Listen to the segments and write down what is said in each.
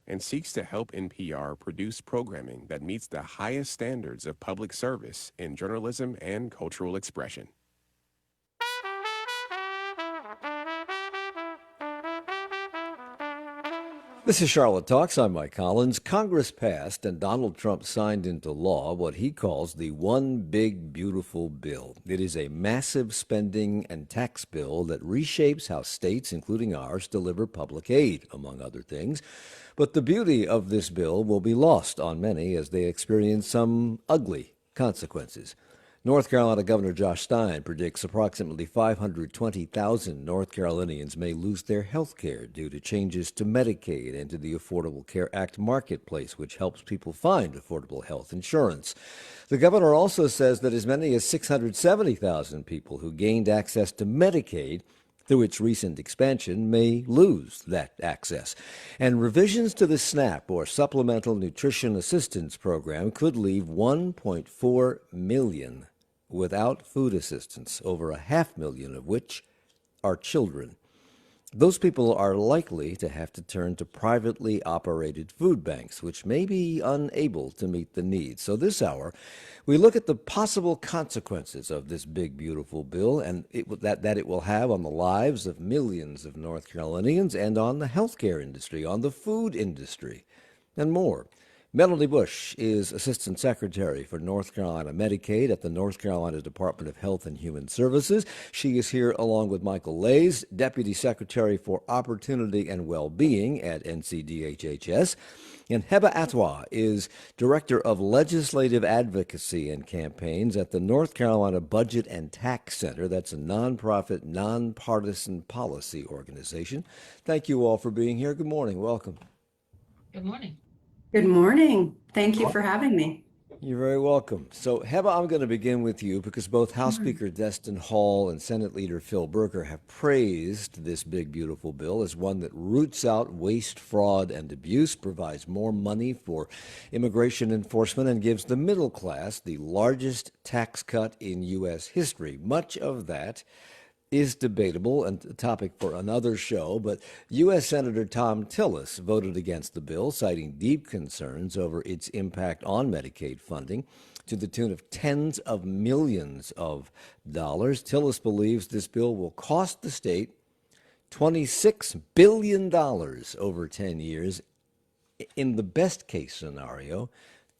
and seeks to help NPR produce programming that meets the highest standards of public service in journalism and cultural expression. This is Charlotte Talks. I'm Mike Collins. Congress passed and Donald Trump signed into law what he calls the One Big Beautiful Bill. It is a massive spending and tax bill that reshapes how states, including ours, deliver public aid, among other things. But the beauty of this bill will be lost on many as they experience some ugly consequences. North Carolina Governor Josh Stein predicts approximately 520,000 North Carolinians may lose their health care due to changes to Medicaid and to the Affordable Care Act marketplace, which helps people find affordable health insurance. The governor also says that as many as 670,000 people who gained access to Medicaid through its recent expansion may lose that access. And revisions to the SNAP, or Supplemental Nutrition Assistance Program, could leave 1.4 million without food assistance, over 500,000 of which are children. Those people are likely to have to turn to privately operated food banks, which may be unable to meet the needs. So this hour, we look at the possible consequences of this big, beautiful bill and that it will have on the lives of millions of North Carolinians and on the healthcare industry, on the food industry, and more. Melanie Bush is Assistant Secretary for North Carolina Medicaid at the North Carolina Department of Health and Human Services. She is here along with Michael Leighs, Deputy Secretary for Opportunity and Well-Being at NCDHHS. And Heba Atwa is Director of Legislative Advocacy and Campaigns at the North Carolina Budget and Tax Center. That's a nonprofit, nonpartisan policy organization. Thank you all for being here. Good morning. Welcome. Good morning. Good morning. Thank you for having me. You're very welcome. So, Heba, I'm going to begin with you because both House Speaker Destin Hall and Senate Leader Phil Berger have praised this big, beautiful bill as one that roots out waste, fraud, and abuse, provides more money for immigration enforcement, and gives the middle class the largest tax cut in U.S. history. Much of that is debatable and a topic for another show, but U.S. Senator Thom Tillis voted against the bill, citing deep concerns over its impact on Medicaid funding to the tune of tens of millions of dollars. Tillis believes this bill will cost the state $26 billion over 10 years in the best case scenario,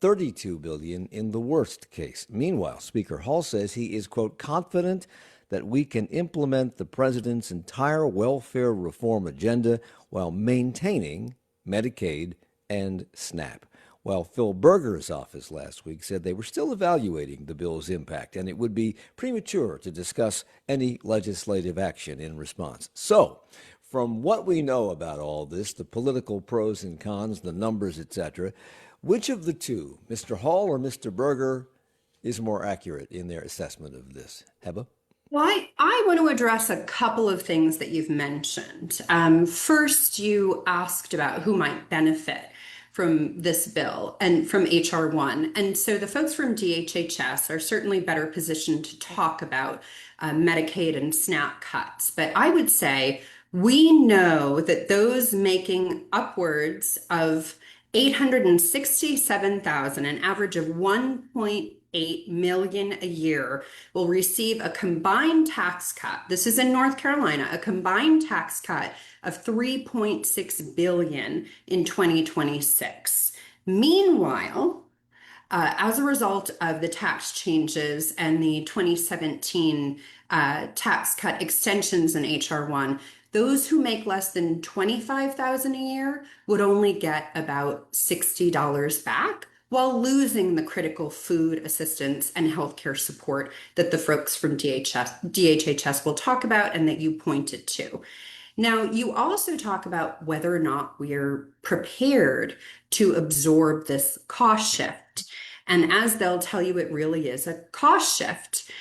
$32 billion in the worst case. Meanwhile, Speaker Hall says he is, quote, confident that we can implement the president's entire welfare reform agenda while maintaining Medicaid and SNAP. While Phil Berger's office last week said they were still evaluating the bill's impact and it would be premature to discuss any legislative action in response. So, from what we know about all this, the political pros and cons, the numbers, etc., which of the two, Mr. Hall or Mr. Berger, is more accurate in their assessment of this? Heba? Well, I want to address a couple of things that you've mentioned. First, you asked about who might benefit from this bill and from HR 1. And so the folks from DHHS are certainly better positioned to talk about Medicaid and SNAP cuts. But I would say we know that those making upwards of 867,000, an average of 1.8 million a year, will receive a combined tax cut. This is in North Carolina, a combined tax cut of 3.6 billion in 2026. Meanwhile, as a result of the tax changes and the 2017 tax cut extensions in HR 1, those who make less than $25,000 a year would only get about $60 back, while losing the critical food assistance and healthcare support that the folks from DHHS will talk about and that you pointed to. Now, you also talk about whether or not we're prepared to absorb this cost shift. And as they'll tell you, it really is a cost shift.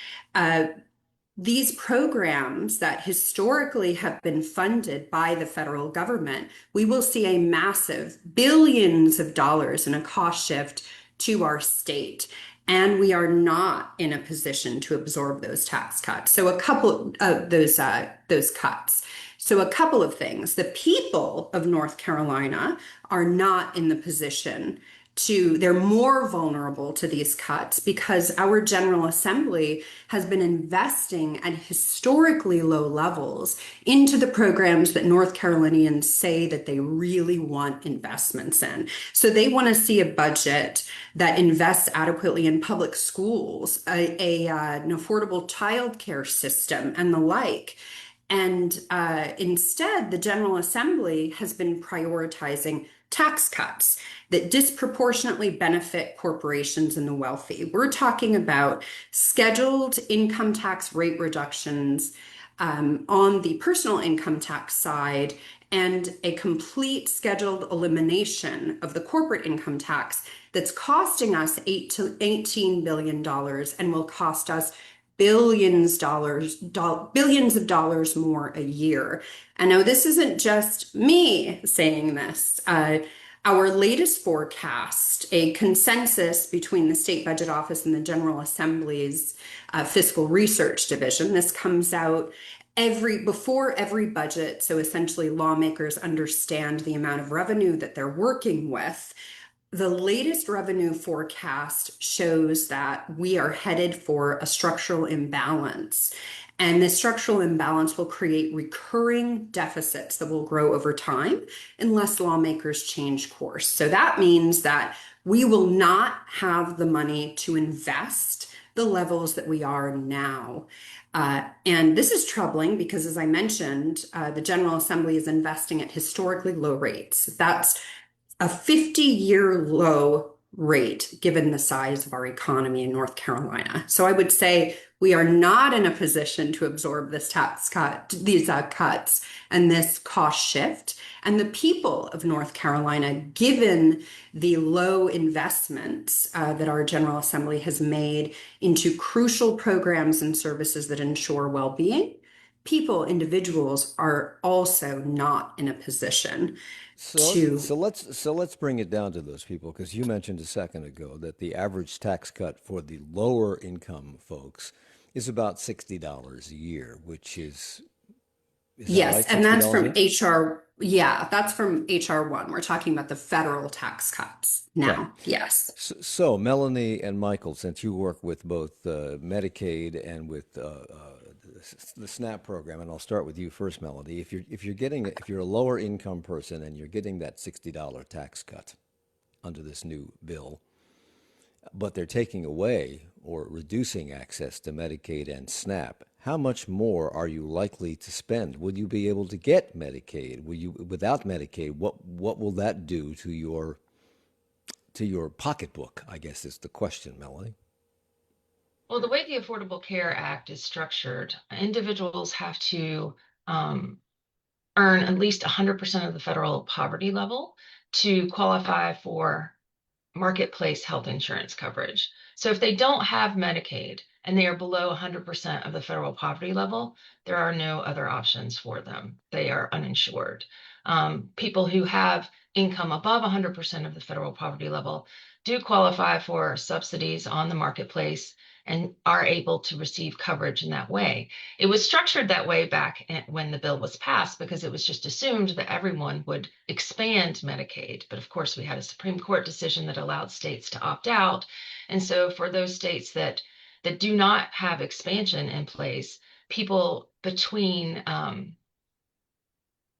These programs that historically have been funded by the federal government, we will see a massive billions of dollars in a cost shift to our state. And we are not in a position to absorb those tax cuts. So a couple of those cuts. So a couple of things. The people of North Carolina are not in the position they're more vulnerable to these cuts because our General Assembly has been investing at historically low levels into the programs that North Carolinians say that they really want investments in. So they want to see a budget that invests adequately in public schools, an affordable childcare system, and the like. And instead, the General Assembly has been prioritizing tax cuts that disproportionately benefit corporations and the wealthy. We're talking about scheduled income tax rate reductions on the personal income tax side and a complete scheduled elimination of the corporate income tax that's costing us $18 billion and will cost us billions of dollars more a year. And now this isn't just me saying this. Our latest forecast, a consensus between the State Budget Office and the General Assembly's Fiscal Research Division, this comes out before every budget. So essentially lawmakers understand the amount of revenue that they're working with. The latest revenue forecast shows that we are headed for a structural imbalance. And this structural imbalance will create recurring deficits that will grow over time unless lawmakers change course. So that means that we will not have the money to invest the levels that we are now. And this is troubling because, as I mentioned, the General Assembly is investing at historically low rates. That's a 50-year low rate given the size of our economy in North Carolina. So I would say we are not in a position to absorb this these cuts and this cost shift. And the people of North Carolina, given the low investments that our General Assembly has made into crucial programs and services that ensure well-being, individuals are also not in a position to. So let's bring it down to those people, because you mentioned a second ago that the average tax cut for the lower income folks is about $60 a year, which is that Yes, right? and that's $60 a from year? HR. Yeah, that's from HR1. We're talking about the federal tax cuts Right. now. Yes. So, Melanie and Michael, since you work with both Medicaid and with the SNAP program, and I'll start with you first, Melanie. If you're a lower income person and you're getting that $60 tax cut under this new bill, but they're taking away or reducing access to Medicaid and SNAP, how much more are you likely to spend? Would you be able to get Medicaid? Without Medicaid, what will that do to your pocketbook, I guess is the question, Melanie. Well, the way the Affordable Care Act is structured, individuals have to um, earn at least 100% of the federal poverty level to qualify for marketplace health insurance coverage. So if they don't have Medicaid and they are below 100% of the federal poverty level, there are no other options for them. They are uninsured. People who have income above 100% of the federal poverty level do qualify for subsidies on the marketplace and are able to receive coverage in that way. It was structured that way back when the bill was passed because it was just assumed that everyone would expand Medicaid. But of course, we had a Supreme Court decision that allowed states to opt out. And so for those states that do not have expansion in place, people between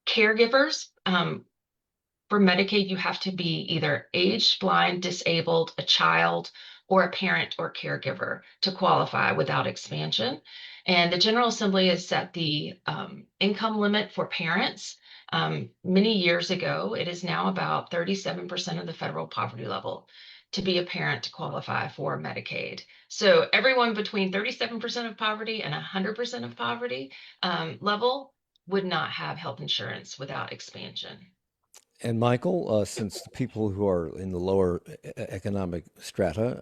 caregivers, for Medicaid, you have to be either aged, blind, disabled, a child, or a parent or caregiver to qualify without expansion. And the General Assembly has set the income limit for parents many years ago. It is now about 37% of the federal poverty level to be a parent to qualify for Medicaid. So everyone between 37% of poverty and 100% of poverty level would not have health insurance without expansion. And Michael, since the people who are in the lower economic strata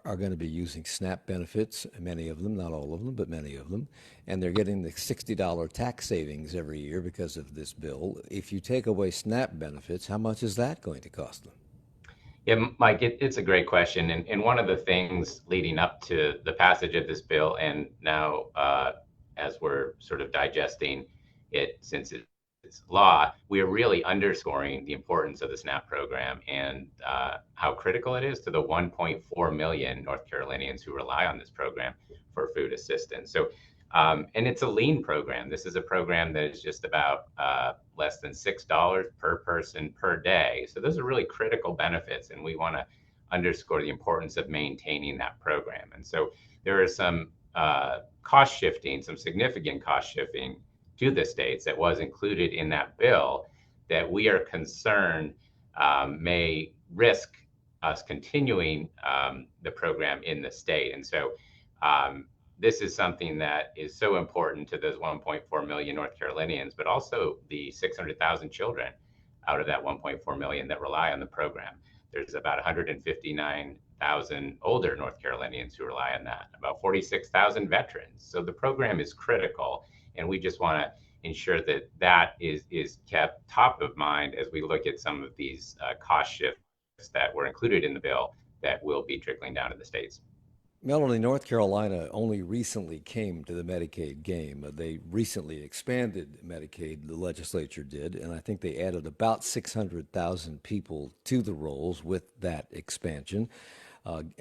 are going to be using SNAP benefits, many of them, not all of them, but many of them, and they're getting the $60 tax savings every year because of this bill. If you take away SNAP benefits, how much is that going to cost them? Yeah, Mike, it's a great question. And one of the things leading up to the passage of this bill, and now as we're sort of digesting it, since law, we are really underscoring the importance of the SNAP program and how critical it is to the 1.4 million North Carolinians who rely on this program for food assistance. So, and it's a lean program. This is a program that is just about less than $6 per person per day. So those are really critical benefits, and we want to underscore the importance of maintaining that program. And so there is some cost shifting, some significant cost shifting to the states that was included in that bill that we are concerned may risk us continuing the program in the state. And so this is something that is so important to those 1.4 million North Carolinians, but also the 600,000 children out of that 1.4 million that rely on the program. There's about 159,000 older North Carolinians who rely on that, about 46,000 veterans. So the program is critical, and we just want to ensure that that is kept top of mind as we look at some of these cost shifts that were included in the bill that will be trickling down to the states. Melanie, North Carolina only recently came to the Medicaid game. They recently expanded Medicaid, the legislature did, and I think they added about 600,000 people to the rolls with that expansion.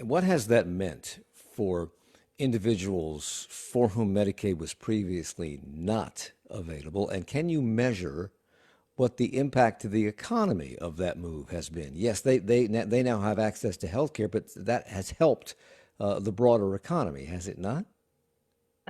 What has that meant for individuals for whom Medicaid was previously not available? And can you measure what the impact to the economy of that move has been? Yes, they now have access to health care, but that has helped the broader economy, has it not?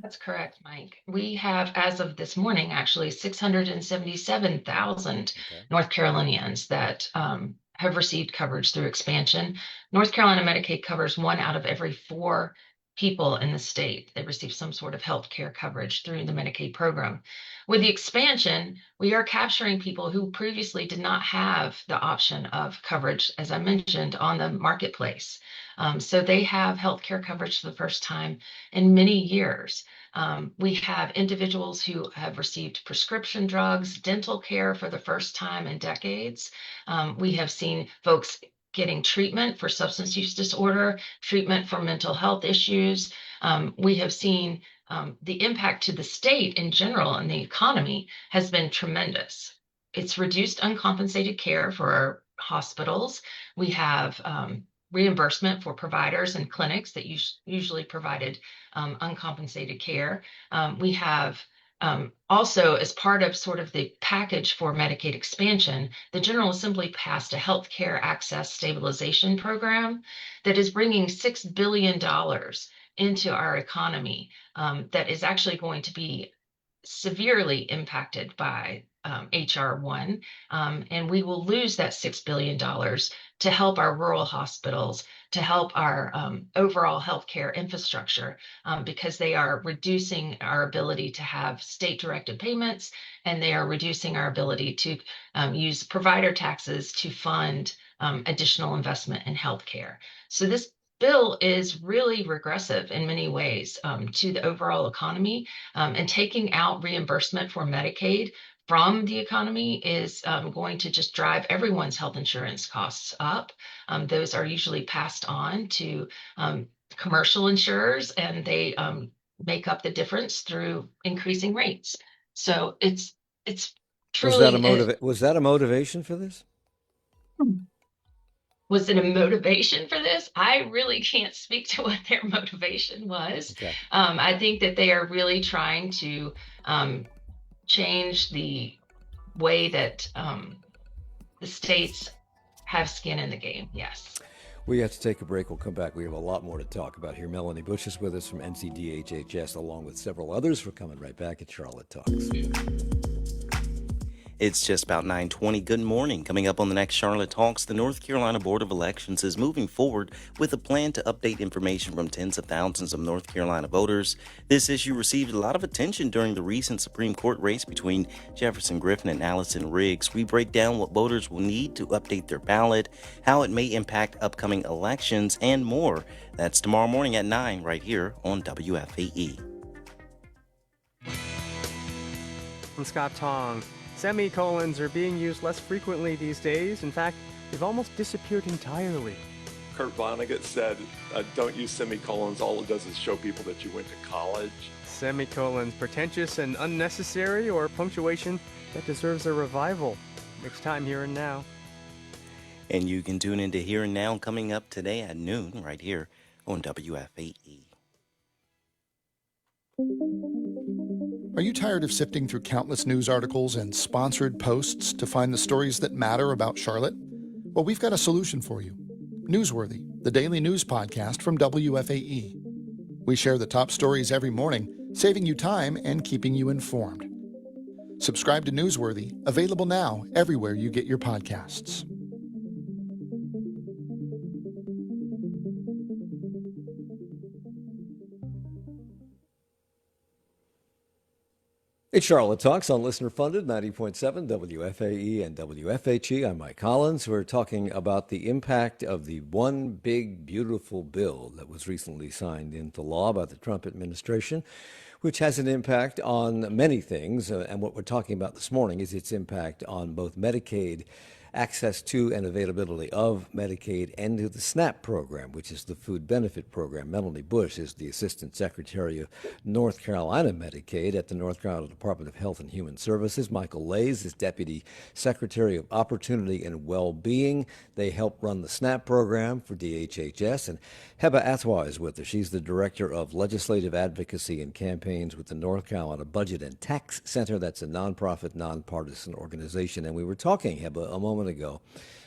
That's correct, Mike. We have, as of this morning, actually 677,000 Okay. North Carolinians that have received coverage through expansion. North Carolina Medicaid covers 1 out of every 4 people in the state. They receive some sort of health care coverage through the Medicaid program. With the expansion, we are capturing people who previously did not have the option of coverage, as I mentioned, on the marketplace. So they have health care coverage for the first time in many years. We have individuals who have received prescription drugs, dental care for the first time in decades. We have seen folks getting treatment for substance use disorder, treatment for mental health issues. We have seen the impact to the state in general and the economy has been tremendous. It's reduced uncompensated care for our hospitals. We have reimbursement for providers and clinics that usually provided uncompensated care. We have also, as part of sort of the package for Medicaid expansion, the General Assembly passed a health care access stabilization program that is bringing $6 billion into our economy that is actually going to be severely impacted by HR 1, and we will lose that $6 billion to help our rural hospitals, to help our overall healthcare infrastructure, because they are reducing our ability to have state-directed payments, and they are reducing our ability to use provider taxes to fund additional investment in healthcare. So this bill is really regressive in many ways to the overall economy, and taking out reimbursement for Medicaid from the economy is going to just drive everyone's health insurance costs up. Those are usually passed on to commercial insurers, and they make up the difference through increasing rates. So it's truly Was that a motivation for this? Was it a motivation for this? I really can't speak to what their motivation was. Okay. I think that they are really trying to change the way that the states have skin in the game. Yes. We have to take a break. We'll come back. We have a lot more to talk about here. Melanie Bush is with us from NCDHHS, along with several others. We're coming right back at Charlotte Talks. It's just about 9:20. Good morning. Coming up on the next Charlotte Talks, the North Carolina Board of Elections is moving forward with a plan to update information from tens of thousands of North Carolina voters. This issue received a lot of attention during the recent Supreme Court race between Jefferson Griffin and Allison Riggs. We break down what voters will need to update their ballot, how it may impact upcoming elections, and more. That's tomorrow morning at 9 right here on WFAE. I'm Scott Tong. Semicolons are being used less frequently these days. In fact, they've almost disappeared entirely. Kurt Vonnegut said, don't use semicolons. All it does is show people that you went to college. Semicolons, pretentious and unnecessary, or punctuation that deserves a revival. Next time, Here and Now. And you can tune into Here and Now coming up today at noon right here on WFAE. Are you tired of sifting through countless news articles and sponsored posts to find the stories that matter about Charlotte? Well, we've got a solution for you. Newsworthy, the daily news podcast from WFAE. We share the top stories every morning, saving you time and keeping you informed. Subscribe to Newsworthy, available now everywhere you get your podcasts. It's Charlotte Talks on listener-funded 90.7 WFAE and WFHE. I'm Mike Collins. We're talking about the impact of the One Big Beautiful Bill that was recently signed into law by the Trump administration, which has an impact on many things. And what we're talking about this morning is its impact on both Medicaid, access to and availability of Medicaid, and to the SNAP program, which is the food benefit program. Melanie Bush is the Assistant Secretary of North Carolina Medicaid at the North Carolina Department of Health and Human Services. Michael Leighs is Deputy Secretary of Opportunity and Well-Being. They help run the SNAP program for DHHS. And Heba Atwa is with us. She's the Director of Legislative Advocacy and Campaigns with the North Carolina Budget and Tax Center. That's a nonprofit, nonpartisan organization. And we were talking, Heba, a moment ago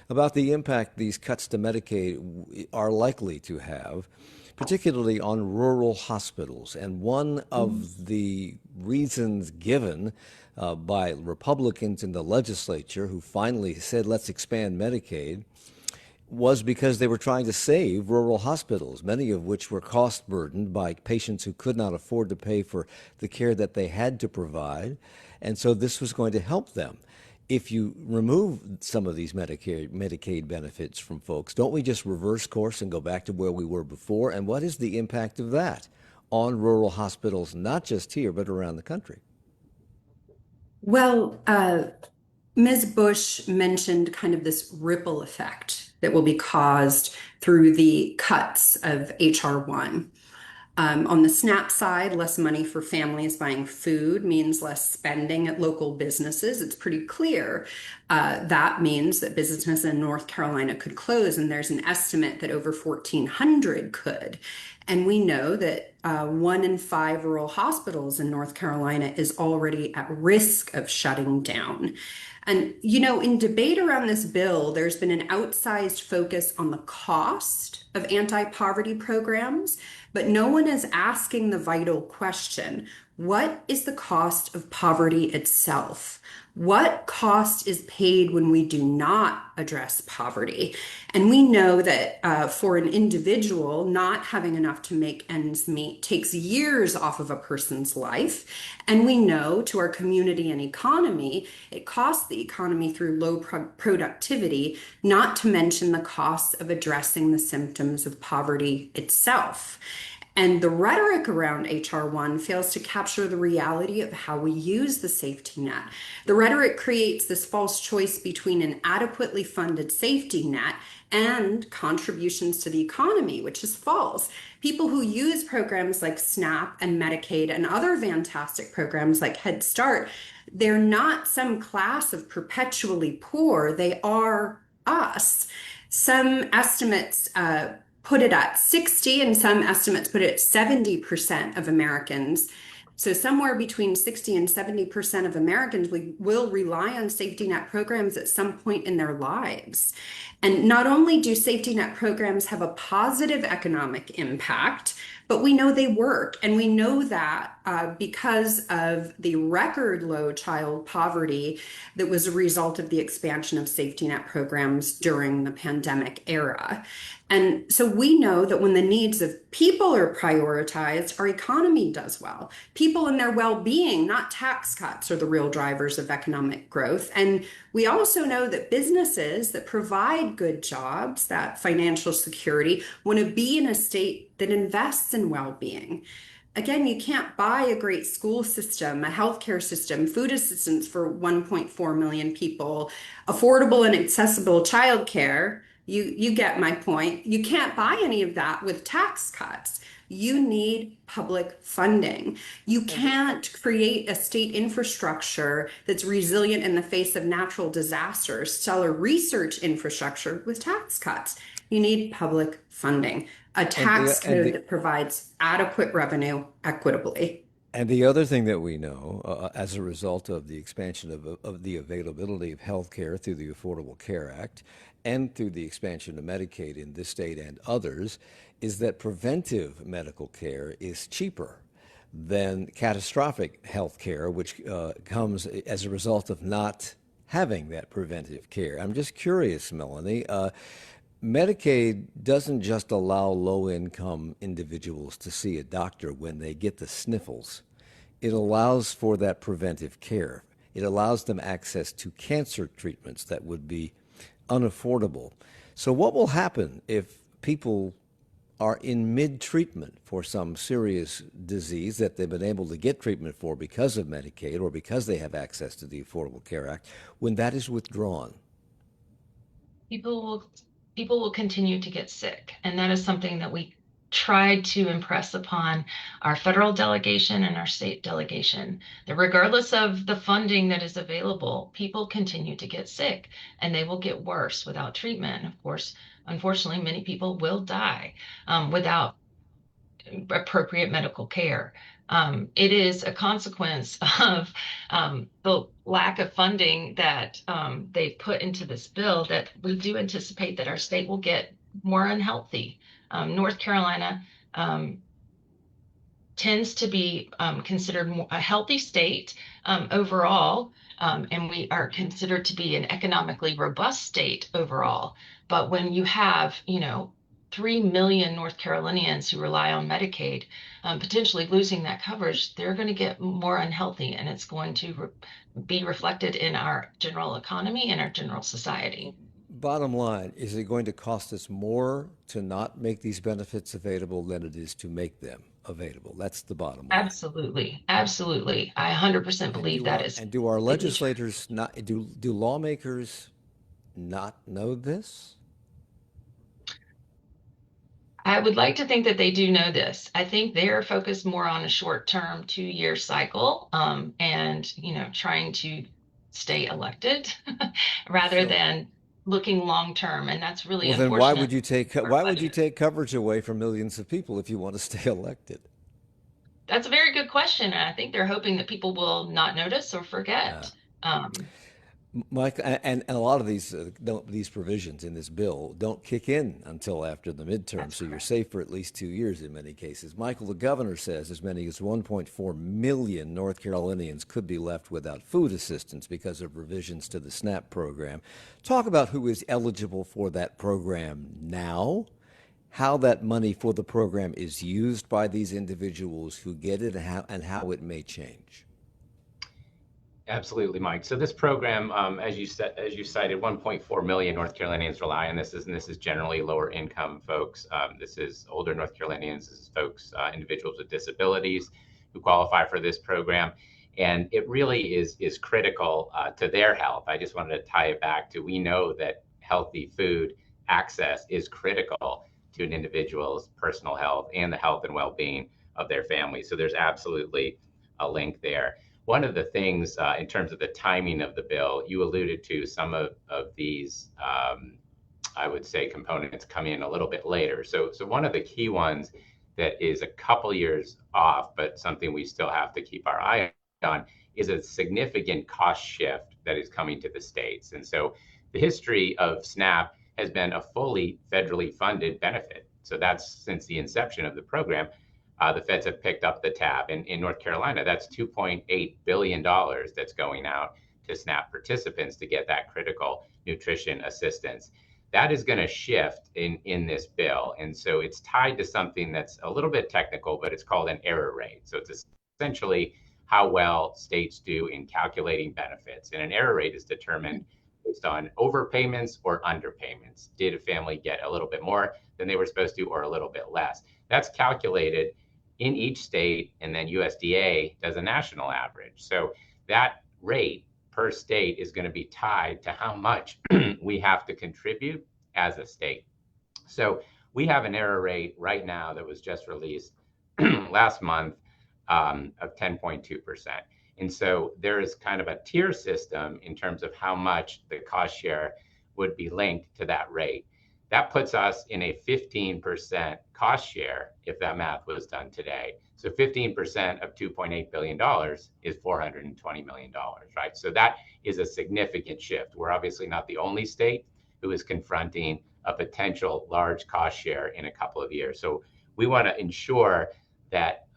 about the impact these cuts to Medicaid are likely to have, particularly on rural hospitals. And one of the reasons given by Republicans in the legislature who finally said, let's expand Medicaid, was because they were trying to save rural hospitals, many of which were cost burdened by patients who could not afford to pay for the care that they had to provide. And so this was going to help them. If you remove some of these Medicaid benefits from folks, don't we just reverse course and go back to where we were before? And what is the impact of that on rural hospitals, not just here, but around the country? Well, Ms. Bush mentioned kind of this ripple effect that will be caused through the cuts of H.R. 1. On the SNAP side, less money for families buying food means less spending at local businesses. It's pretty clear. That means that businesses in North Carolina could close, and there's an estimate that over 1,400 could. And we know that 1 in 5 rural hospitals in North Carolina is already at risk of shutting down. And, you know, in debate around this bill, there's been an outsized focus on the cost of anti-poverty programs, but no one is asking the vital question: what is the cost of poverty itself? What cost is paid when we do not address poverty? And we know that for an individual, not having enough to make ends meet takes years off of a person's life. And we know to our community and economy, it costs the economy through low productivity, not to mention the costs of addressing the symptoms of poverty itself. And the rhetoric around H.R. 1 fails to capture the reality of how we use the safety net. The rhetoric creates this false choice between an adequately funded safety net and contributions to the economy, which is false. People who use programs like SNAP and Medicaid and other fantastic programs like Head Start, they're not some class of perpetually poor. They are us. Some estimates put it at 60, and some estimates put it at 70% of Americans. So somewhere between 60 and 70% of Americans will rely on safety net programs at some point in their lives. And not only do safety net programs have a positive economic impact, but we know they work. And we know that because of the record low child poverty that was a result of the expansion of safety net programs during the pandemic era. And so we know that when the needs of people are prioritized, our economy does well. People and their well-being, not tax cuts, are the real drivers of economic growth. And we also know that businesses that provide good jobs, that financial security, want to be in a state that invests in well-being. Again, you can't buy a great school system, a healthcare system, food assistance for 1.4 million people, affordable and accessible childcare. You get my point. You can't buy any of that with tax cuts. You need public funding. You can't create a state infrastructure that's resilient in the face of natural disasters, stellar research infrastructure with tax cuts. You need public funding, a tax code that provides adequate revenue equitably. And the other thing that we know, as a result of the expansion of the availability of health care through the Affordable Care Act and through the expansion of Medicaid in this state and others, is that preventive medical care is cheaper than catastrophic health care, which comes as a result of not having that preventive care. I'm just curious, Melanie. Medicaid doesn't just allow low-income individuals to see a doctor when they get the sniffles. It allows for that preventive care. It allows them access to cancer treatments that would be unaffordable. So what will happen if people are in mid-treatment for some serious disease that they've been able to get treatment for because of Medicaid or because they have access to the Affordable Care Act when that is withdrawn? People will continue to get sick. And that is something that we tried to impress upon our federal delegation and our state delegation, that regardless of the funding that is available, people continue to get sick and they will get worse without treatment. Of course, unfortunately, many people will die without appropriate medical care. It is a consequence of the lack of funding that they put into this bill that we do anticipate that our state will get more unhealthy. North Carolina tends to be considered a healthy state overall, and we are considered to be an economically robust state overall. But when you have, 3 million North Carolinians who rely on Medicaid, potentially losing that coverage, they're going to get more unhealthy, and it's going to be reflected in our general economy and our general society. Bottom line, is it going to cost us more to not make these benefits available than it is to make them available? That's the bottom line. Absolutely. Absolutely. I 100% believe that is. And do our legislators not, do lawmakers not know this? I would like to think that they do know this. I think they're focused more on a short-term 2-year cycle, and trying to stay elected rather than looking long-term, and that's really Well, then unfortunate. why would you take coverage away from millions of people if you want to stay elected? That's a very good question, and I think they're hoping that people will not notice or forget. Mike, and a lot of these provisions in this bill don't kick in until after the midterm, so you're safe for at least 2 years in many cases. Michael, the governor says as many as 1.4 million North Carolinians could be left without food assistance because of revisions to the SNAP program. Talk about who is eligible for that program now, how that money for the program is used by these individuals who get it, and how it may change. Absolutely, Mike. So this program, as you cited, 1.4 million North Carolinians rely on this, and this is generally lower income folks. This is older North Carolinians. This is folks, individuals with disabilities who qualify for this program, and it really is critical to their health. I just wanted to tie it back to, we know that healthy food access is critical to an individual's personal health and the health and well-being of their family. So there's absolutely a link there. One of the things in terms of the timing of the bill, you alluded to some of these, I would say, components come in a little bit later. So one of the key ones that is a couple years off, but something we still have to keep our eye on, is a significant cost shift that is coming to the states. And so the history of SNAP has been a fully federally funded benefit. So that's since the inception of the program. The feds have picked up the tab. In North Carolina, that's $2.8 billion that's going out to SNAP participants to get that critical nutrition assistance. That is going to shift in this bill. And so it's tied to something that's a little bit technical, but it's called an error rate. So it's essentially how well states do in calculating benefits. And an error rate is determined based on overpayments or underpayments. Did a family get a little bit more than they were supposed to, or a little bit less? That's calculated in each state, and then USDA does a national average. So that rate per state is going to be tied to how much we have to contribute as a state. So We have an error rate right now that was just released last month of 10.2%. And so there is kind of a tier system in terms of how much the cost share would be linked to that rate. That puts us in a 15% cost share if that math was done today. So 15% of $2.8 billion is $420 million, right? So that is a significant shift. We're obviously not the only state who is confronting a potential large cost share in a couple of years. So we want to ensure that,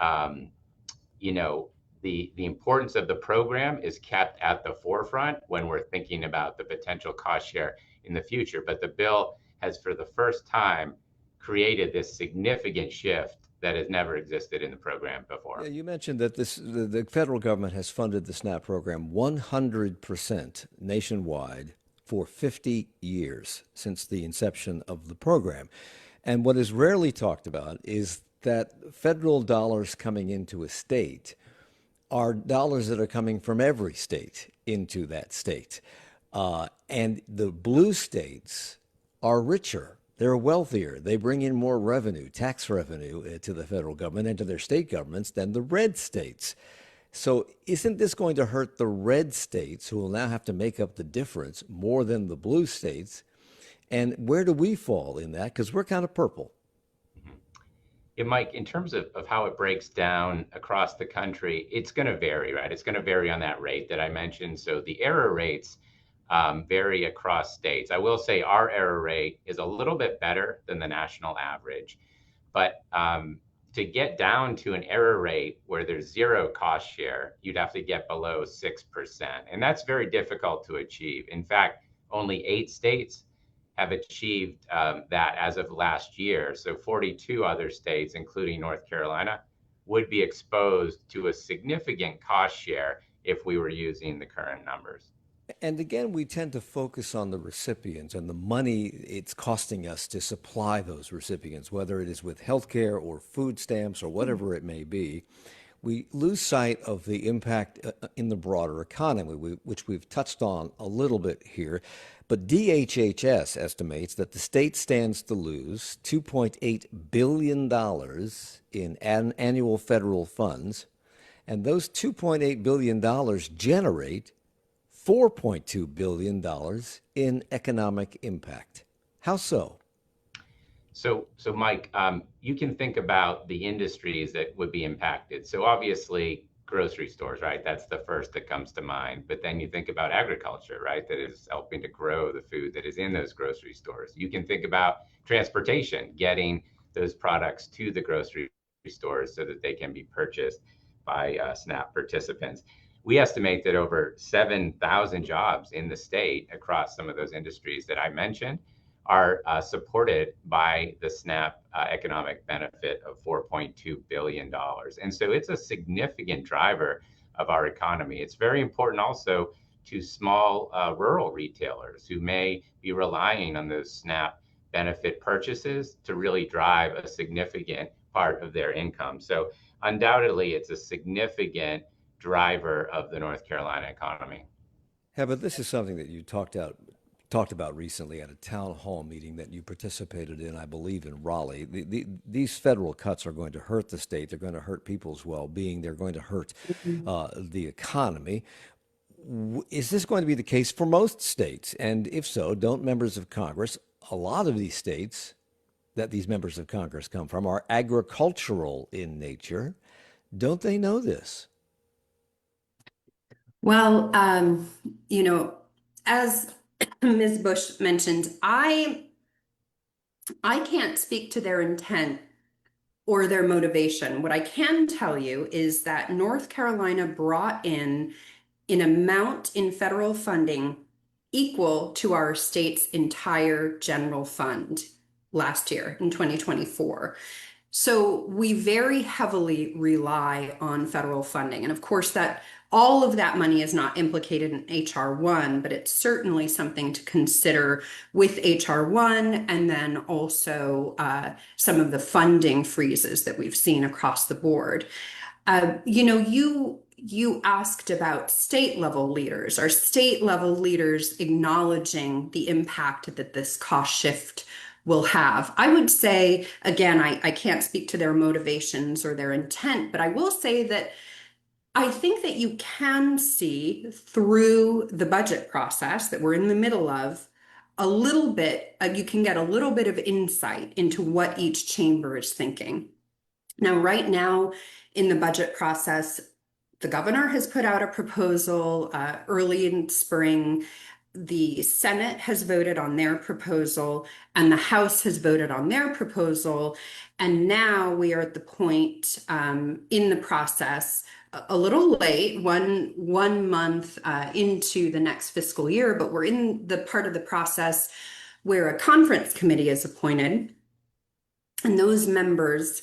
the importance of the program is kept at the forefront when we're thinking about the potential cost share in the future. But the bill has, for the first time, created this significant shift that has never existed in the program before. Yeah, you mentioned that the federal government has funded the SNAP program 100% nationwide for 50 years since the inception of the program. And what is rarely talked about is that federal dollars coming into a state are dollars that are coming from every state into that state. And the blue states are richer. They're wealthier. They bring in more revenue, tax revenue, to the federal government and to their state governments than the red states. So isn't this going to hurt the red states, who will now have to make up the difference more than the blue states? And where do we fall in that? Because we're kind of purple. Yeah, Mike, in terms of how it breaks down across the country, it's going to vary, right? It's going to vary on that rate that I mentioned. So the error rates vary across states. I will say our error rate is a little bit better than the national average. But to get down to an error rate where there's zero cost share, you'd have to get below 6%. And that's very difficult to achieve. In fact, only 8 states have achieved that as of last year. So 42 other states, including North Carolina, would be exposed to a significant cost share if we were using the current numbers. And again, we tend to focus on the recipients and the money it's costing us to supply those recipients, whether it is with healthcare or food stamps or whatever it may be. We lose sight of the impact in the broader economy, which we've touched on a little bit here. But DHHS estimates that the state stands to lose $2.8 billion in annual federal funds, and those $2.8 billion generate $4.2 billion in economic impact. How so? So Mike, you can think about the industries that would be impacted. So obviously, grocery stores, right? That's the first that comes to mind. But then you think about agriculture, right? That is helping to grow the food that is in those grocery stores. You can think about transportation, getting those products to the grocery stores so that they can be purchased by SNAP participants. We estimate that over 7,000 jobs in the state across some of those industries that I mentioned are supported by the SNAP economic benefit of $4.2 billion. And so it's a significant driver of our economy. It's very important also to small rural retailers who may be relying on those SNAP benefit purchases to really drive a significant part of their income. So undoubtedly, it's a significant driver of the North Carolina economy. Yeah, but this is something that you talked about recently at a town hall meeting that you participated in, I believe, in Raleigh. These federal cuts are going to hurt the state. They're going to hurt people's well-being. They're going to hurt the economy. Is this going to be the case for most states? And if so, don't members of Congress, a lot of these states that these members of Congress come from are agricultural in nature. Don't they know this? Well, as Ms. Bush mentioned, I can't speak to their intent or their motivation. What I can tell you is that North Carolina brought in an amount in federal funding equal to our state's entire general fund last year in 2024. So we very heavily rely on federal funding. And of course, that all of that money is not implicated in H.R. 1, but it's certainly something to consider with H.R. 1 and then also some of the funding freezes that we've seen across the board. You asked about state level leaders. Are state level leaders acknowledging the impact that this cost shift will have. I would say, again, I can't speak to their motivations or their intent, but I will say that I think that you can see through the budget process that we're in the middle of a little bit, you can get a little bit of insight into what each chamber is thinking. Now, right now in the budget process, the governor has put out a proposal early in spring. The Senate has voted on their proposal, and the House has voted on their proposal. And now we are at the point in the process, a little late, one month into the next fiscal year, but we're in the part of the process where a conference committee is appointed, and those members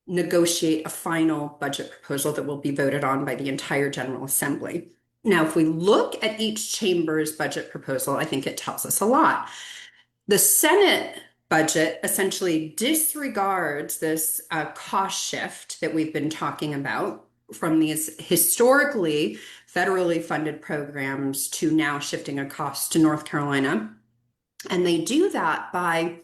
negotiate a final budget proposal that will be voted on by the entire General Assembly. Now, if we look at each chamber's budget proposal, I think it tells us a lot. The Senate budget essentially disregards this cost shift that we've been talking about from these historically federally funded programs to now shifting a cost to North Carolina. And they do that by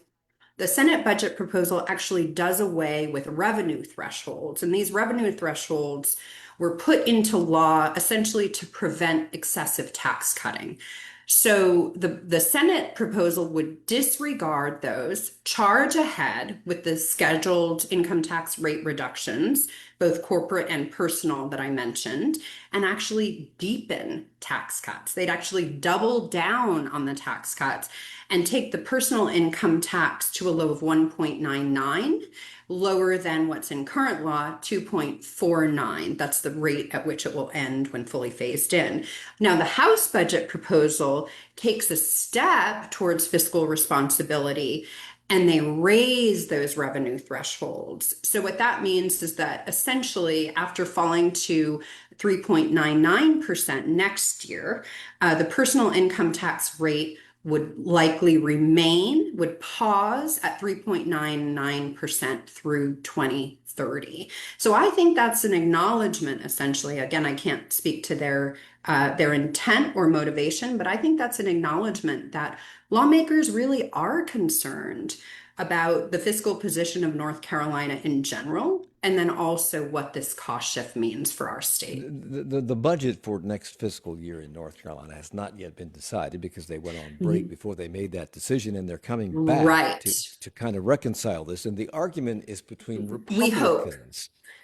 the Senate budget proposal actually does away with revenue thresholds. And these revenue thresholds were put into law essentially to prevent excessive tax cutting. So the Senate proposal would disregard those, charge ahead with the scheduled income tax rate reductions, both corporate and personal that I mentioned, and actually deepen tax cuts. They'd actually double down on the tax cuts and take the personal income tax to a low of 1.99, lower than what's in current law, 2.49. That's the rate at which it will end when fully phased in. Now, the House budget proposal takes a step towards fiscal responsibility, and they raise those revenue thresholds. So what that means is that essentially, after falling to 3.99% next year, the personal income tax rate would likely remain, would pause at 3.99% through 2030. So I think that's an acknowledgement, essentially. Again, I can't speak to their intent or motivation, but I think that's an acknowledgement that lawmakers really are concerned about the fiscal position of North Carolina in general, and then also what this cost shift means for our state. The budget for next fiscal year in North Carolina has not yet been decided because they went on break before they made that decision, and they're coming back to kind of reconcile this. And the argument is between Republicans. We hope.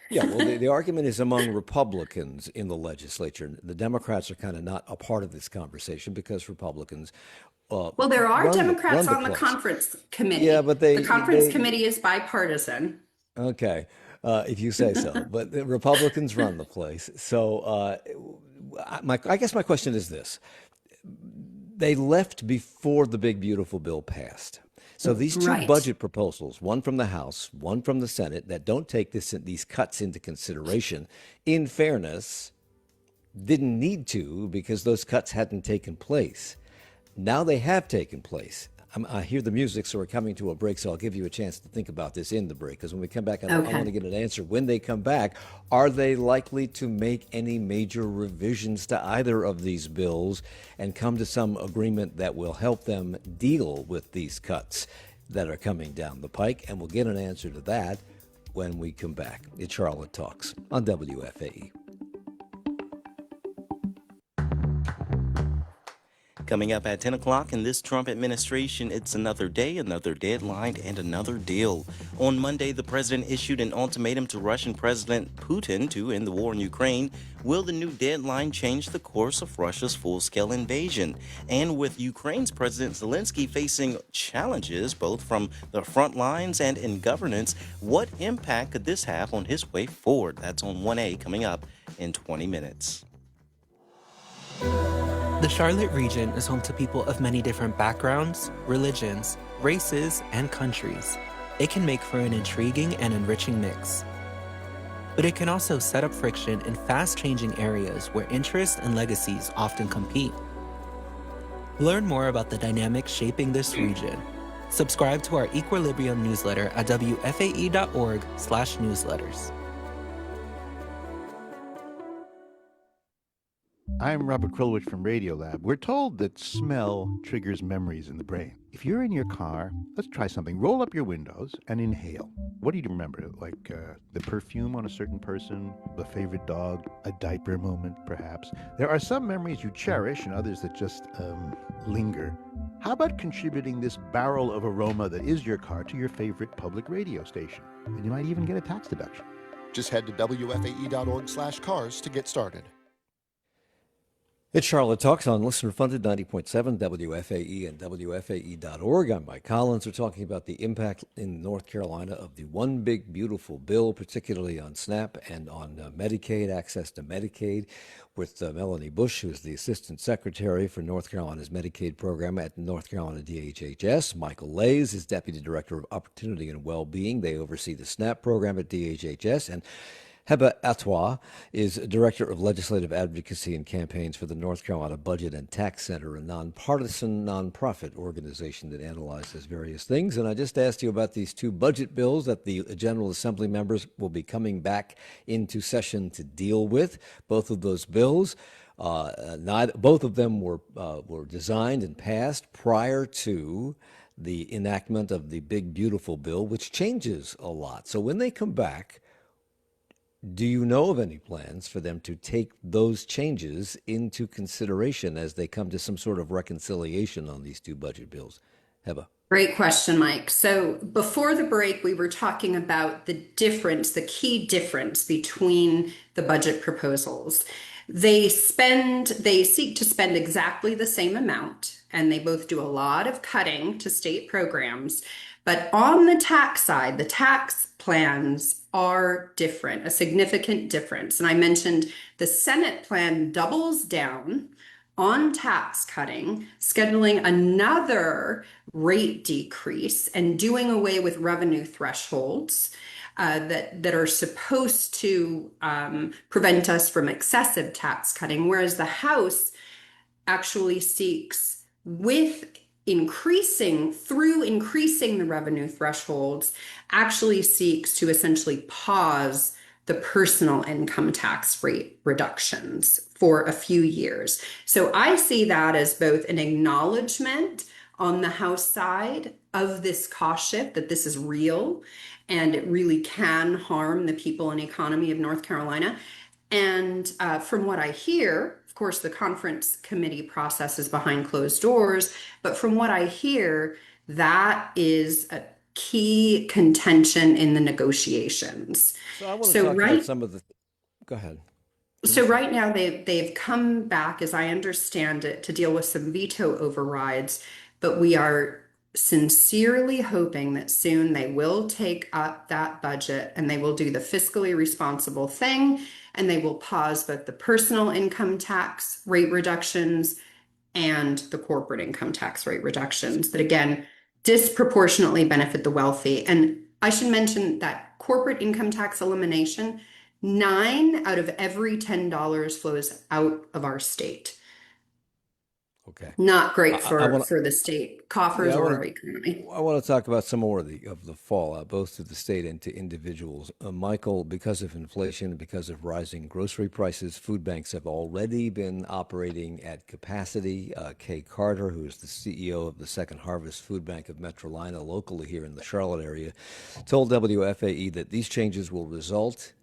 Yeah, well, the argument is among Republicans in the legislature. The Democrats are kind of not a part of this conversation because Republicans well, there are Democrats on the conference committee. Yeah, but the conference committee is bipartisan. Okay, if you say so. But the Republicans run the place. So I guess my question is this. They left before the big, beautiful bill passed. So these two budget proposals, one from the House, one from the Senate, that don't take these cuts into consideration, in fairness, didn't need to because those cuts hadn't taken place. Now they have taken place. I hear the music, so we're coming to a break, so I'll give you a chance to think about this in the break, because when we come back, I want to get an answer. When they come back, are they likely to make any major revisions to either of these bills and come to some agreement that will help them deal with these cuts that are coming down the pike? And we'll get an answer to that when we come back. It's Charlotte Talks on WFAE. Coming up at 10 o'clock in this Trump administration, it's another day, another deadline, and another deal. On Monday, the president issued an ultimatum to Russian President Putin to end the war in Ukraine. Will the new deadline change the course of Russia's full-scale invasion? And with Ukraine's President Zelensky facing challenges both from the front lines and in governance, what impact could this have on his way forward? That's on 1A coming up in 20 minutes. The Charlotte region is home to people of many different backgrounds, religions, races, and countries. It can make for an intriguing and enriching mix. But it can also set up friction in fast-changing areas where interests and legacies often compete. Learn more about the dynamics shaping this region. Subscribe to our Equilibrium newsletter at wfae.org/newsletters. I'm Robert Krulwich from Radiolab. We're told that smell triggers memories in the brain. If you're in your car, let's try something. Roll up your windows and inhale. What do you remember? Like the perfume on a certain person, a favorite dog, a diaper moment, perhaps. There are some memories you cherish and others that just linger. How about contributing this barrel of aroma that is your car to your favorite public radio station? And you might even get a tax deduction. Just head to WFAE.org/cars to get started. It's Charlotte Talks on listener-funded 90.7 WFAE and WFAE.org. I'm Mike Collins. We're talking about the impact in North Carolina of the One Big Beautiful Bill, particularly on SNAP and on Medicaid, access to Medicaid, with Melanie Bush, who is the Assistant Secretary for North Carolina's Medicaid program at North Carolina DHHS. Michael Leighs is Deputy Director of Opportunity and Wellbeing. They oversee the SNAP program at DHHS. And Heba Atwa is Director of Legislative Advocacy and Campaigns for the North Carolina Budget and Tax Center, a nonpartisan nonprofit organization that analyzes various things. And I just asked you about these two budget bills that the General Assembly members will be coming back into session to deal with. Both of those bills, both of them were designed and passed prior to the enactment of the Big Beautiful Bill, which changes a lot. So when they come back, do you know of any plans for them to take those changes into consideration as they come to some sort of reconciliation on these two budget bills? Heba. Great question, Mike. So before the break, we were talking about the key difference between the budget proposals. They seek to spend exactly the same amount, and they both do a lot of cutting to state programs. But on the tax side, the tax plans are different, a significant difference. And I mentioned the Senate plan doubles down on tax cutting, scheduling another rate decrease and doing away with revenue thresholds that are supposed to prevent us from excessive tax cutting, whereas the House actually seeks, increasing the revenue thresholds, actually seeks to essentially pause the personal income tax rate reductions for a few years. So I see that as both an acknowledgement on the House side of this cost shift, that this is real and it really can harm the people and economy of North Carolina. And from what I hear, of course, the conference committee process is behind closed doors, but from what I hear, that is a key contention in the negotiations. So I want to talk about some of the. Go ahead. So right now they've come back, as I understand it, to deal with some veto overrides, but we are sincerely hoping that soon they will take up that budget and they will do the fiscally responsible thing, and they will pause both the personal income tax rate reductions and the corporate income tax rate reductions that, again, disproportionately benefit the wealthy. And I should mention that corporate income tax elimination, 9 out of every $10 flows out of our state. Okay. Not great for the state coffers or our economy. I want to talk about some more of the fallout, both to the state and to individuals. Michael, because of inflation, because of rising grocery prices, food banks have already been operating at capacity. Kay Carter, who is the CEO of the Second Harvest Food Bank of Metrolina, locally here in the Charlotte area, told WFAE that these changes will result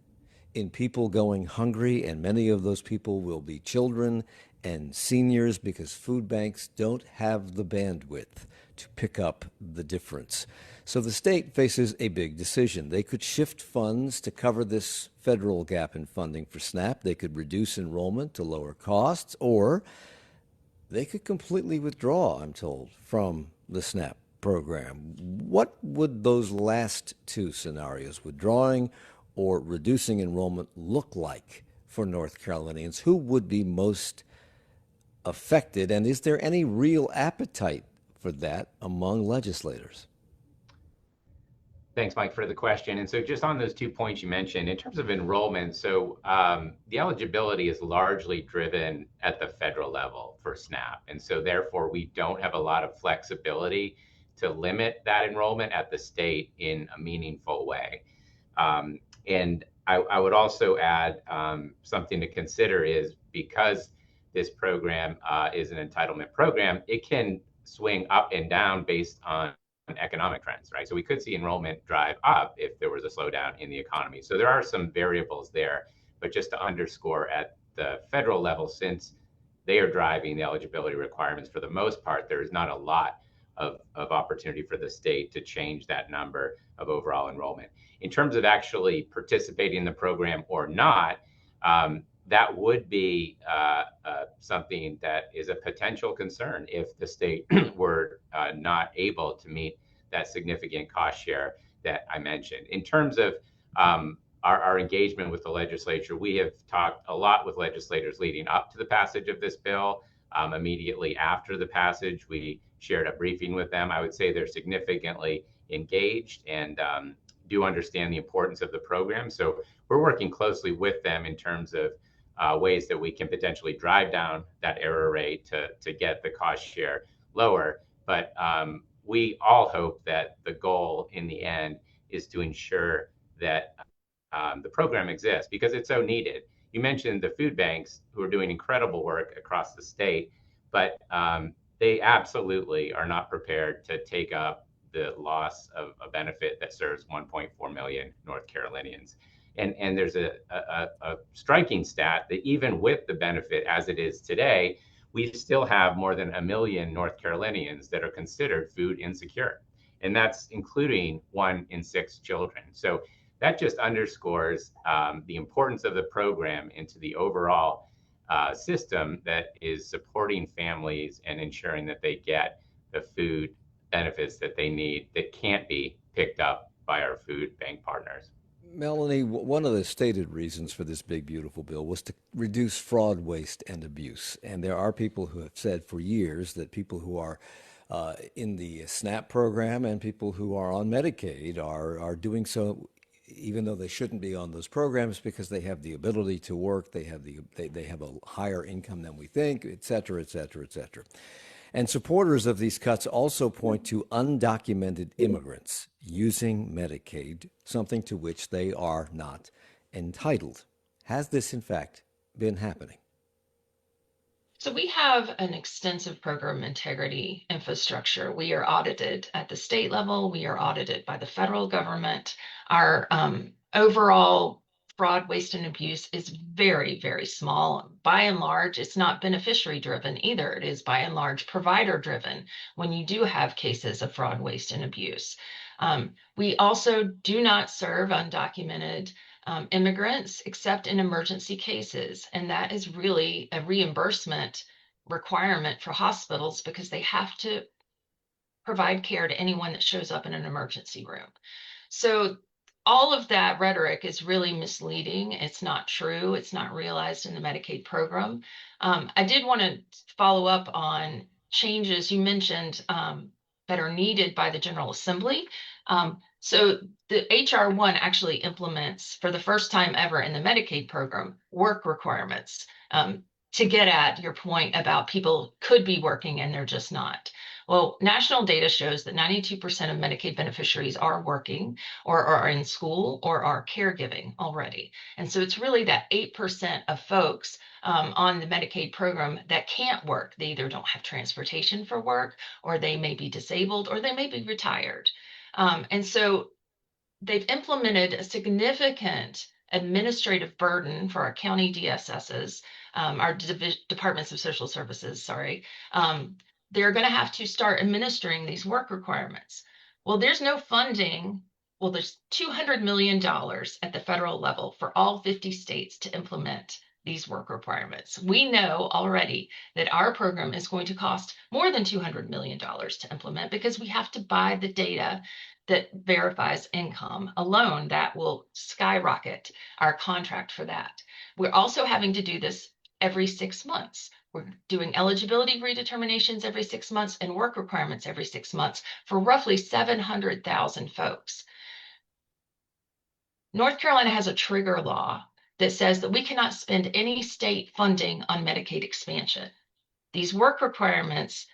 in people going hungry, and many of those people will be children and seniors, because food banks don't have the bandwidth to pick up the difference. So the state faces a big decision. They could shift funds to cover this federal gap in funding for SNAP. They could reduce enrollment to lower costs, or they could completely withdraw, I'm told, from the SNAP program. What would those last two scenarios, withdrawing or reducing enrollment, look like for North Carolinians? Who would be most affected, and is there any real appetite for that among legislators? Thanks, Mike, for the question. And so just on those 2 points you mentioned, in terms of enrollment, so the eligibility is largely driven at the federal level for SNAP. And so therefore, we don't have a lot of flexibility to limit that enrollment at the state in a meaningful way. And I would also add something to consider is, because this program is an entitlement program, it can swing up and down based on economic trends, right? So we could see enrollment drive up if there was a slowdown in the economy. So there are some variables there, but just to underscore at the federal level, since they are driving the eligibility requirements for the most part, there is not a lot of opportunity for the state to change that number of overall enrollment. In terms of actually participating in the program or not, that would be something that is a potential concern if the state were not able to meet that significant cost share that I mentioned. In terms of our engagement with the legislature, we have talked a lot with legislators leading up to the passage of this bill. Immediately after the passage, we shared a briefing with them. I would say they're significantly engaged and do understand the importance of the program. So we're working closely with them in terms of ways that we can potentially drive down that error rate to get the cost share lower. But we all hope that the goal in the end is to ensure that the program exists because it's so needed. You mentioned the food banks who are doing incredible work across the state, but they absolutely are not prepared to take up the loss of a benefit that serves 1.4 million North Carolinians. And there's a striking stat that even with the benefit as it is today, we still have more than 1 million North Carolinians that are considered food insecure. And that's including 1 in 6 children. So that just underscores the importance of the program into the overall system that is supporting families and ensuring that they get the food benefits that they need that can't be picked up by our food bank partners. Melanie, one of the stated reasons for this big, beautiful bill was to reduce fraud, waste, and abuse. And there are people who have said for years that people who are in the SNAP program and people who are on Medicaid are doing so even though they shouldn't be on those programs because they have the ability to work, they have a higher income than we think, et cetera, et cetera, et cetera. And supporters of these cuts also point to undocumented immigrants using Medicaid, something to which they are not entitled. Has this, in fact, been happening? So we have an extensive program integrity infrastructure. We are audited at the state level. We are audited by the federal government. Our overall fraud, waste, and abuse is very, very small. By and large, it's not beneficiary driven either. It is by and large provider driven when you do have cases of fraud, waste, and abuse. We also do not serve undocumented immigrants except in emergency cases. And that is really a reimbursement requirement for hospitals because they have to provide care to anyone that shows up in an emergency room. So all of that rhetoric is really misleading. It's not true. It's not realized in the Medicaid program. I did want to follow up on changes you mentioned that are needed by the General Assembly. So the HR 1 actually implements, for the first time ever in the Medicaid program, work requirements to get at your point about people could be working and they're just not. Well, national data shows that 92% of Medicaid beneficiaries are working or are in school or are caregiving already. And so it's really that 8% of folks on the Medicaid program that can't work. They either don't have transportation for work, or they may be disabled, or they may be retired. And so they've implemented a significant administrative burden for our county DSSs, our departments of social services, sorry. They're going to have to start administering these work requirements. Well, there's no funding. Well, there's $200 million at the federal level for all 50 states to implement these work requirements. We know already that our program is going to cost more than $200 million to implement because we have to buy the data that verifies income alone. That will skyrocket our contract for that. We're also having to do this every 6 months. We're doing eligibility redeterminations every 6 months and work requirements every 6 months for roughly 700,000 folks. North Carolina has a trigger law that says that we cannot spend any state funding on Medicaid expansion. These work requirements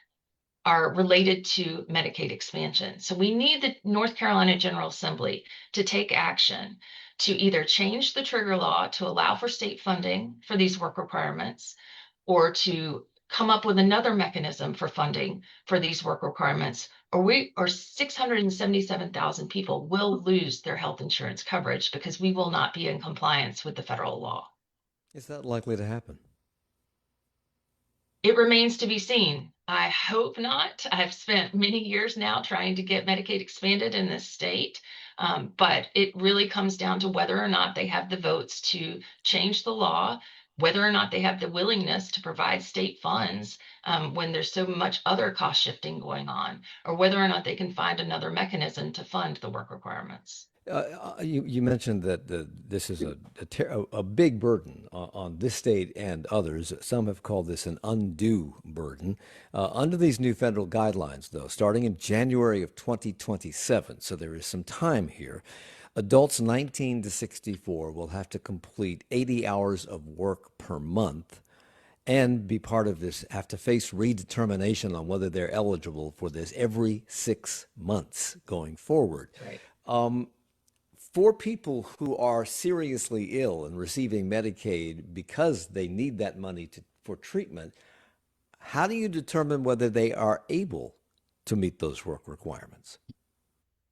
are related to Medicaid expansion. So we need the North Carolina General Assembly to take action to either change the trigger law to allow for state funding for these work requirements, or to come up with another mechanism for funding for these work requirements, or 677,000 people will lose their health insurance coverage because we will not be in compliance with the federal law. Is that likely to happen? It remains to be seen. I hope not. I've spent many years now trying to get Medicaid expanded in this state, but it really comes down to whether or not they have the votes to change the law, whether or not they have the willingness to provide state funds when there's so much other cost shifting going on, or whether or not they can find another mechanism to fund the work requirements. You mentioned that this is a big burden on this state and others. Some have called this an undue burden. Under these new federal guidelines, though, starting in January of 2027, so there is some time here, adults 19 to 64 will have to complete 80 hours of work per month and be part of this, have to face redetermination on whether they're eligible for this every 6 months going forward. Right. For people who are seriously ill and receiving Medicaid because they need that money for treatment, how do you determine whether they are able to meet those work requirements?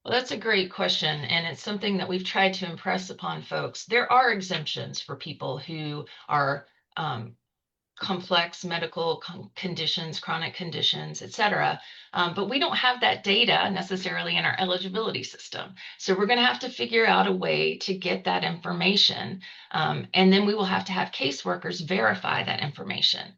Well, that's a great question, and it's something that we've tried to impress upon folks. There are exemptions for people who are complex medical conditions, chronic conditions, et cetera. But we don't have that data necessarily in our eligibility system. So we're going to have to figure out a way to get that information. And then we will have to have caseworkers verify that information.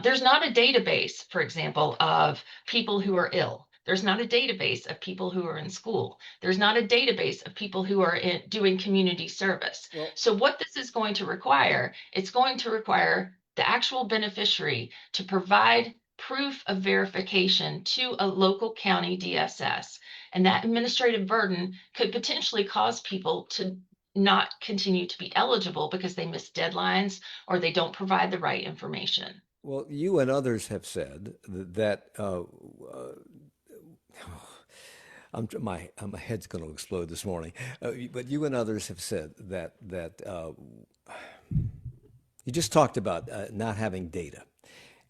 There's not a database, for example, of people who are ill. There's not a database of people who are in school. There's not a database of people who are doing community service. Well, so what this is going to require, it's going to require the actual beneficiary to provide proof of verification to a local county DSS. And that administrative burden could potentially cause people to not continue to be eligible because they miss deadlines or they don't provide the right information. Well, you and others have said that my head's going to explode this morning. But you and others have said that you just talked about not having data,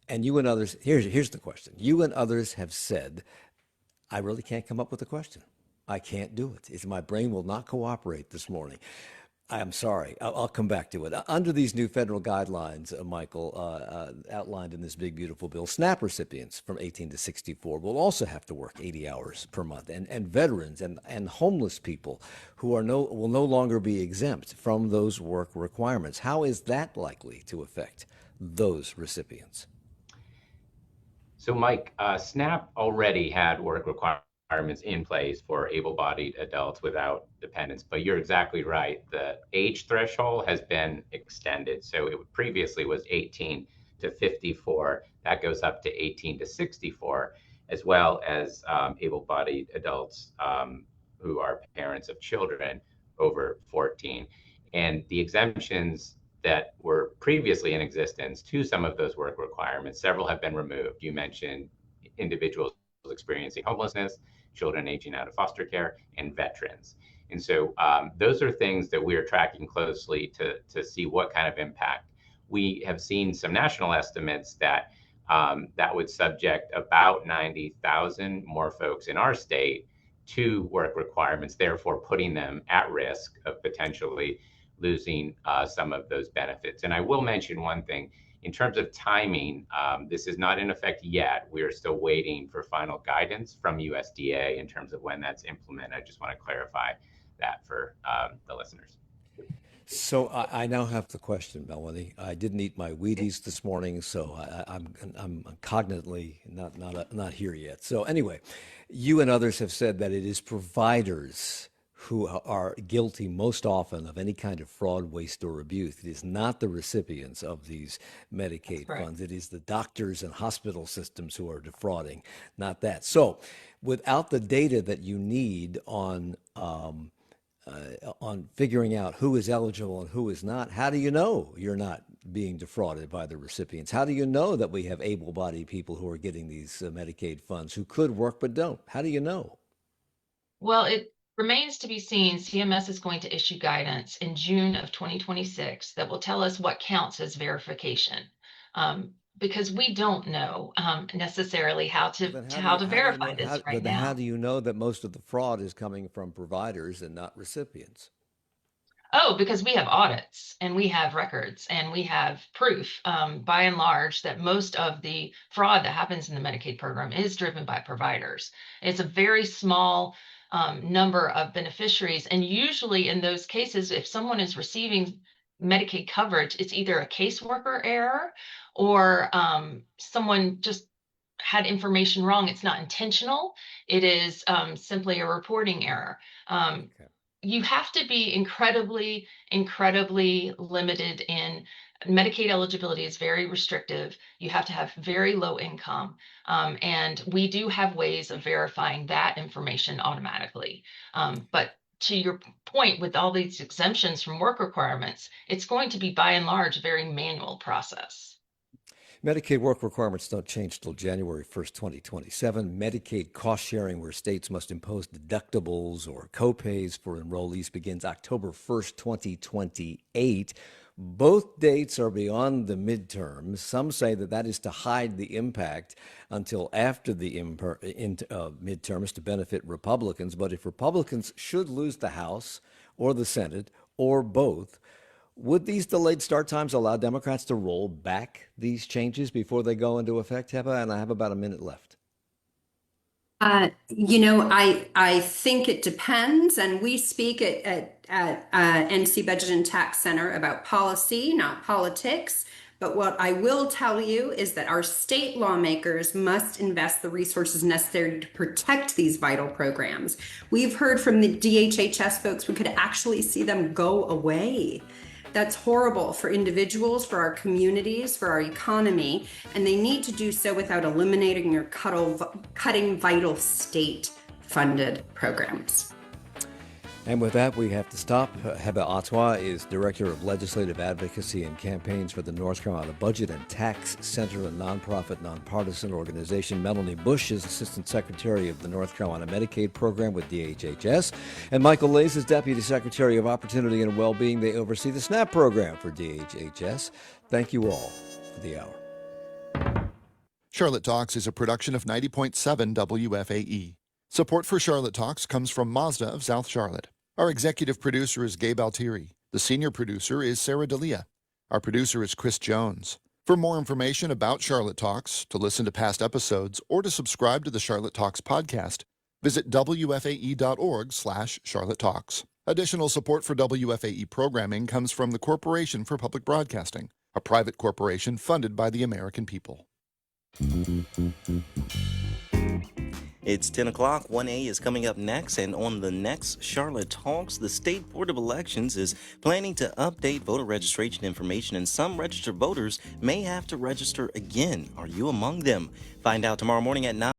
and you and others. Here's the question. You and others have said, I really can't come up with a question. I can't do it. My brain will not cooperate this morning. I'm sorry. I'll come back to it. Under these new federal guidelines, Michael, outlined in this big, beautiful bill, SNAP recipients from 18 to 64 will also have to work 80 hours per month. And veterans and homeless people who will no longer be exempt from those work requirements. How is that likely to affect those recipients? So, Mike, SNAP already had work requirements in place for able-bodied adults without dependents, but you're exactly right. The age threshold has been extended. So it previously was 18 to 54. That goes up to 18 to 64, as well as able-bodied adults who are parents of children over 14. And the exemptions that were previously in existence to some of those work requirements, several have been removed. You mentioned individuals experiencing homelessness, children aging out of foster care, and veterans. And so those are things that we are tracking closely to see what kind of impact. We have seen some national estimates that that would subject about 90,000 more folks in our state to work requirements, therefore putting them at risk of potentially losing some of those benefits. And I will mention one thing. In terms of timing, this is not in effect yet. We are still waiting for final guidance from USDA in terms of when that's implemented. I just want to clarify that for the listeners. So I now have the question, Melanie. I didn't eat my Wheaties this morning, so I'm cognitively not here yet. So anyway, you and others have said that it is providers who are guilty most often of any kind of fraud, waste, or abuse. It is not the recipients of these Medicaid funds. It is the doctors and hospital systems who are defrauding, not that. So without the data that you need on figuring out who is eligible and who is not, how do you know you're not being defrauded by the recipients? How do you know that we have able-bodied people who are getting these Medicaid funds who could work but don't? How do you know? Well, it remains to be seen. CMS is going to issue guidance in June of 2026 that will tell us what counts as verification. because we don't know necessarily how to Then how to how do you verify know this right then how now. do you know that most of the fraud is coming from providers and not recipients? Oh, because we have audits and we have records and we have proof, by and large, that most of the fraud that happens in the Medicaid program is driven by providers. It's a very small number of beneficiaries. And usually in those cases, if someone is receiving Medicaid coverage, it's either a caseworker error or someone just had information wrong. It's not intentional. It is simply a reporting error. Okay. You have to be incredibly limited in Medicaid eligibility is very restrictive. You have to have very low income. And we do have ways of verifying that information automatically. But to your point, with all these exemptions from work requirements, it's going to be by and large a very manual process. Medicaid work requirements don't change till January 1st, 2027. Medicaid cost sharing, where states must impose deductibles or copays for enrollees, begins October 1st, 2028. Both dates are beyond the midterms. Some say that is to hide the impact until after the midterms to benefit Republicans. But if Republicans should lose the House or the Senate or both, would these delayed start times allow Democrats to roll back these changes before they go into effect, Heba? And I have about a minute left. I think it depends, and we speak at NC Budget and Tax Center about policy, not politics. But what I will tell you is that our state lawmakers must invest the resources necessary to protect these vital programs. We've heard from the DHHS folks we could actually see them go away. That's horrible for individuals, for our communities, for our economy, and they need to do so without eliminating or cutting vital state-funded programs. And with that, we have to stop. Heba Atwa is Director of Legislative Advocacy and Campaigns for the North Carolina Budget and Tax Center, a nonprofit, nonpartisan organization. Melanie Bush is Assistant Secretary of the North Carolina Medicaid Program with DHHS. And Michael Leighs is Deputy Secretary of Opportunity and Wellbeing. They oversee the SNAP program for DHHS. Thank you all for the hour. Charlotte Talks is a production of 90.7 WFAE. Support for Charlotte Talks comes from Mazda of South Charlotte. Our executive producer is Gabe Altieri. The senior producer is Sarah D'Elia. Our producer is Chris Jones. For more information about Charlotte Talks, to listen to past episodes, or to subscribe to the Charlotte Talks podcast, visit wfae.org/Charlotte Talks. Additional support for WFAE programming comes from the Corporation for Public Broadcasting, a private corporation funded by the American people. It's 10 o'clock. 1A is coming up next, and on the next Charlotte Talks, the State Board of Elections is planning to update voter registration information, and some registered voters may have to register again. Are you among them? Find out tomorrow morning at 9.